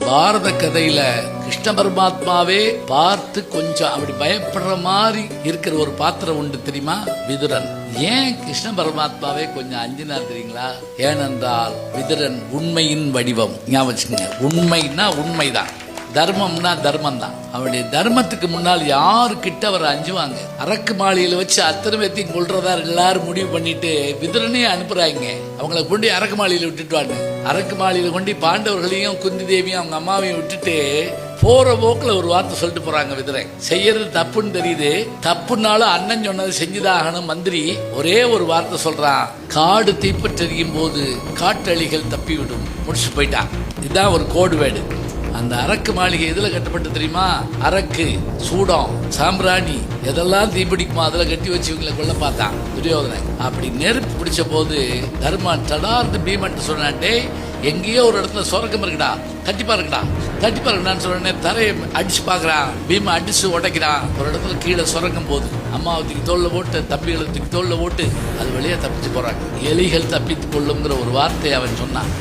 பாரத கதையில கிருஷ்ண பரமாத்மாவே பார்த்து கொஞ்சம் அப்படி பயப்படுற மாதிரி இருக்கிற ஒரு பாத்திரம் உண்டு தெரியுமா? விதுரன். ஏன் கிருஷ்ண பரமாத்மாவே கொஞ்சம் அஞ்சினார் தெரியுங்களா? ஏனென்றால் விதுரன் உண்மையின் வடிவம். ஞாபகம், உண்மைன்னா உண்மைதான், தர்மம்னா தர்மம் தான். அவருடைய தர்மத்துக்கு முன்னால் யாரு கிட்ட அவர் அஞ்சுவாங்க? அரக்கு மாளிகையில வச்சு அத்தனை பேத்தையும் கொள்றதா எல்லாரும் முடிவு பண்ணிட்டு விதுரனே அனுப்புறாங்க. அவங்கள கொண்டு அரக்கு மாளிகையில விட்டுட்டு அரக்கு மாளிகையில கொண்டு பாண்டவர்களையும் குந்தி தேவியும் அவங்க அம்மாவையும் விட்டுட்டு போற போக்குல ஒரு வார்த்தை சொல்லிட்டு போறாங்க. விதுரன் செய்யறது தப்புன்னு தெரியுது, தப்புனாலும் அண்ணன் சொன்னது செஞ்சுதான் ஆகணும். மந்திரி ஒரே ஒரு வார்த்தை சொல்றான், காடு தீப்பற்றெறியும் போது காட்டழிகள் தப்பிவிடும். முடிச்சு போயிட்டான். இதுதான் ஒரு கோடு வேடு. அந்த அரக்கு மாளிகை எதுல கட்டப்பட்டு தெரியுமா? அரக்கு, சூடம், சாம்பிராணி எதெல்லாம் தீப்பிடிக்குமோ அதுல கட்டி வச்சு இவங்களை கொல்ல பார்த்தான் துரியோதனன். அப்படி நெருப்பு பிடிச்ச போது தர்மன் தடார்ந்து பீமன் சொன்னான்டே, எங்கேயோ ஒரு இடத்துல சொரக்கம் இருக்குடா, தட்டிப்பா இருக்குடான்னு சொன்னே தரையை அடிச்சு பாக்குறான். பீம அடிச்சு உடைக்கிறான். ஒரு இடத்துல கீழே சொரக்கம் போகுது. அம்மாவை தூக்கி தோல்ல போட்டு தம்பிகளை தூக்கி தோல்ல போட்டு அது வழியா தப்பிச்சு போறாங்க. எலிகள் தப்பித்து கொள்ளுங்கிற ஒரு வார்த்தையை அவன் சொன்னான்.